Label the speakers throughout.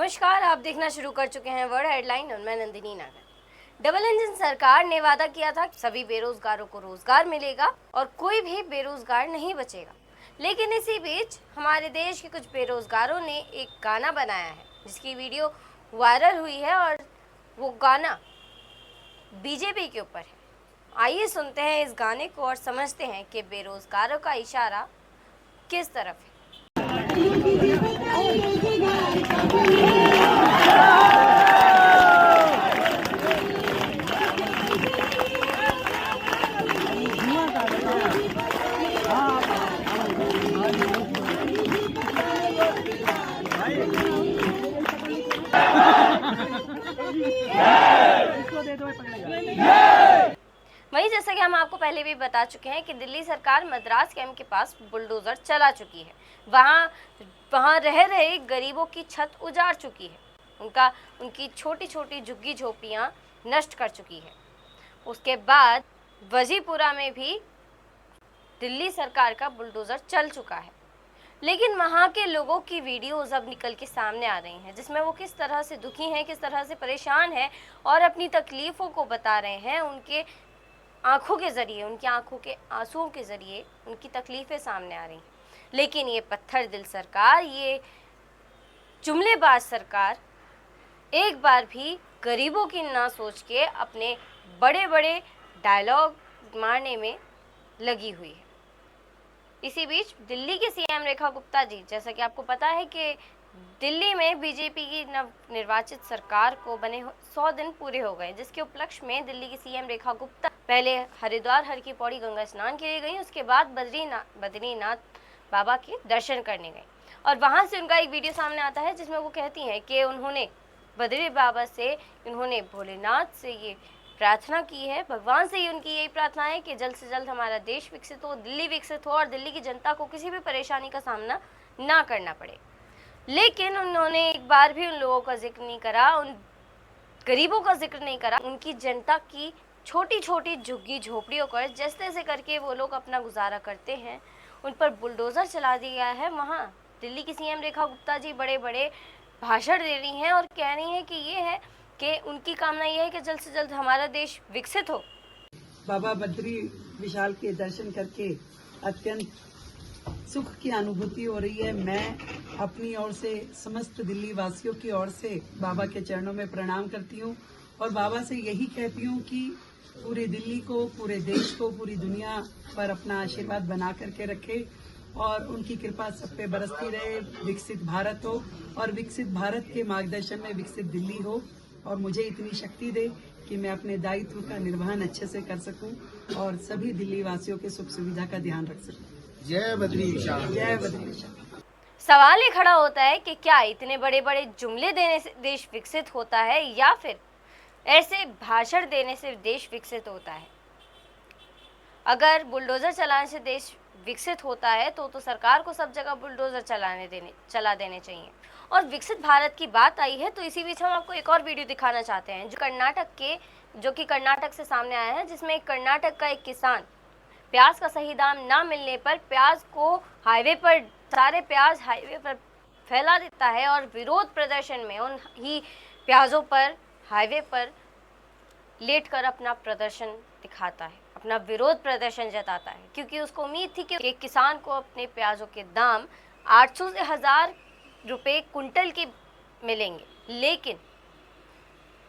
Speaker 1: नमस्कार, आप देखना शुरू कर चुके हैं वर्ड हेडलाइन और मैं नंदिनी नागर। डबल इंजन सरकार ने वादा किया था कि सभी बेरोजगारों को रोजगार मिलेगा और कोई भी बेरोजगार नहीं बचेगा। लेकिन इसी बीच हमारे देश के कुछ बेरोजगारों ने एक गाना बनाया है जिसकी वीडियो वायरल हुई है और वो गाना बीजेपी के ऊपर है। आइए सुनते हैं इस गाने को और समझते हैं कि बेरोजगारों का इशारा किस तरफ है। वहीं जैसा कि हम आपको पहले भी बता चुके हैं कि दिल्ली सरकार मद्रास कैंप के पास बुलडोजर चला चुकी है। वहां रह रहे गरीबों की छत उजाड़ चुकी है, उनकी छोटी छोटी झुग्गी झोपड़ियां नष्ट कर चुकी है। उसके बाद वजीपुरा में भी दिल्ली सरकार का बुलडोजर चल चुका है। लेकिन वहाँ के लोगों की वीडियोज़ अब निकल के सामने आ रही हैं जिसमें वो किस तरह से दुखी हैं, किस तरह से परेशान हैं और अपनी तकलीफ़ों को बता रहे हैं। उनके आँखों के ज़रिए, उनकी आँखों के आंसुओं के ज़रिए उनकी तकलीफ़ें सामने आ रही हैं। लेकिन ये पत्थर दिल सरकार, ये जुमलेबाज सरकार एक बार भी गरीबों की ना सोच के अपने बड़े बड़े डायलॉग मारने में लगी हुई है। इसी बीच दिल्ली के सीएम रेखा गुप्ता जी, जैसा कि आपको पता है कि दिल्ली में बीजेपी की नवनिर्वाचित सरकार को बने 100 दिन पूरे हो गए, जिसके उपलक्ष्य में दिल्ली की सीएम रेखा गुप्ता पहले हरिद्वार हर की पौड़ी गंगा स्नान के लिए गई। उसके बाद बद्रीनाथ बाबा के दर्शन करने गई और वहां से उनका एक वीडियो सामने आता है जिसमें वो कहती हैं कि उन्होंने बद्री बाबा से, उन्होंने भोलेनाथ से ये प्रार्थना की है, भगवान से ही उनकी यही प्रार्थना है कि जल्द से जल्द हमारा देश विकसित हो, दिल्ली विकसित हो और दिल्ली की जनता को किसी भी परेशानी का सामना ना करना पड़े। लेकिन उन्होंने एक बार भी उन लोगों का जिक्र नहीं करा, उन गरीबों का जिक्र नहीं करा, उनकी जनता की छोटी छोटी झुग्गी झोपड़ियों पर जैसे तैसे करके वो लोग अपना गुजारा करते हैं, उन पर बुलडोजर चला दिया है। वहाँ दिल्ली की सीएम रेखा गुप्ता जी बड़े बड़े भाषण दे रही हैं और कह रही हैं कि ये है कि उनकी कामना ये है कि जल्द से जल्द हमारा देश विकसित हो।
Speaker 2: बाबा बद्री विशाल के दर्शन करके अत्यंत सुख की अनुभूति हो रही है। मैं अपनी ओर से, समस्त दिल्ली वासियों की ओर से बाबा के चरणों में प्रणाम करती हूँ और बाबा से यही कहती हूँ कि पूरी दिल्ली को, पूरे देश को, पूरी दुनिया पर अपना आशीर्वाद बना करके रखे और उनकी कृपा सब पे बरसती रहे। विकसित भारत हो और विकसित भारत के मार्गदर्शन में विकसित दिल्ली हो और मुझे इतनी शक्ति दे कि मैं अपने दायित्व का निर्वहन अच्छे से कर सकूं और सभी दिल्ली वासियों के सुख सुविधा का ध्यान रख सकूं।
Speaker 3: जय बद्री विशाल।
Speaker 2: जय बद्री विशाल।
Speaker 1: सवाल ये खड़ा होता है कि क्या इतने बड़े बड़े जुमले देने से देश विकसित होता है या फिर ऐसे भाषण देने से देश विकसित होता है? अगर बुलडोजर चलाने से देश विकसित होता है तो सरकार को सब जगह बुलडोजर चला देने चाहिए। और विकसित भारत की बात आई है तो इसी बीच हम आपको एक और वीडियो दिखाना चाहते हैं जो कि कर्नाटक से सामने आया है, जिसमें कर्नाटक का एक किसान प्याज का सही दाम ना मिलने पर सारे प्याज हाईवे पर फैला देता है और विरोध प्रदर्शन में उन ही प्याजों पर हाईवे पर लेटकर अपना प्रदर्शन दिखाता है, अपना विरोध प्रदर्शन जताता है, क्योंकि उसको उम्मीद थी कि एक किसान को अपने प्याजों के दाम 800 से 1000 रुपए कुंटल के मिलेंगे। लेकिन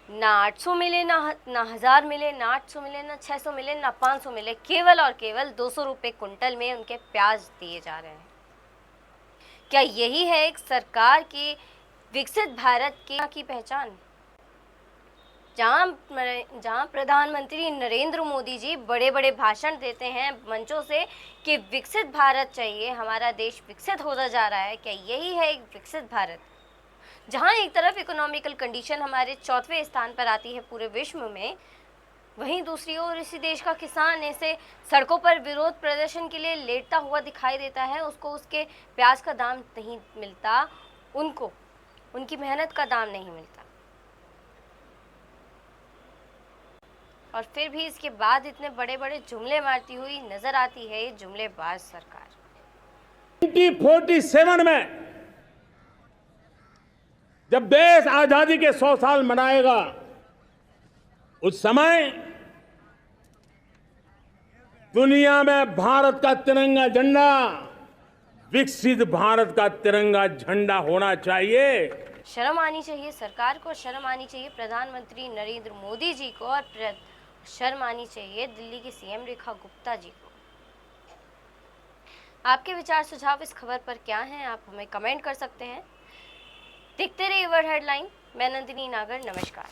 Speaker 1: ना 800 मिले, ना 1000 मिले, ना 800 मिले, ना 600 मिले, ना 500 मिले, केवल और केवल 200 रुपए कुंटल में उनके प्याज दिए जा रहे हैं। क्या यही है एक सरकार की विकसित भारत की पहचान? जहां प्रधानमंत्री नरेंद्र मोदी जी बड़े बड़े भाषण देते हैं मंचों से कि विकसित भारत चाहिए, हमारा देश विकसित होता जा रहा है, क्या यही है एक विकसित भारत? जहां एक तरफ इकोनॉमिकल कंडीशन हमारे 4वें स्थान पर आती है पूरे विश्व में, वहीं दूसरी ओर इसी देश का किसान ऐसे सड़कों पर विरोध प्रदर्शन के लिए लेटता हुआ दिखाई देता है। उसको उसके प्याज का दाम नहीं मिलता, उनको उनकी मेहनत का दाम नहीं मिलता। और फिर भी इसके बाद इतने बड़े बड़े जुमले मारती हुई नजर आती है ये जुमलेबाज सरकार।
Speaker 4: 2047 में
Speaker 3: जब देश आजादी के 100 साल मनाएगा, उस समय दुनिया में भारत का तिरंगा झंडा विकसित भारत का तिरंगा झंडा होना चाहिए।
Speaker 1: शर्म आनी चाहिए सरकार को, शर्म आनी चाहिए प्रधानमंत्री नरेंद्र मोदी जी को, और शर्म आनी चाहिए दिल्ली की सीएम रेखा गुप्ता जी को। आपके विचार सुझाव इस खबर पर क्या हैं, आप हमें कमेंट कर सकते हैं। देखते रहिए वर्ल्ड हेडलाइन। मैं नंदिनी नागर, नमस्कार।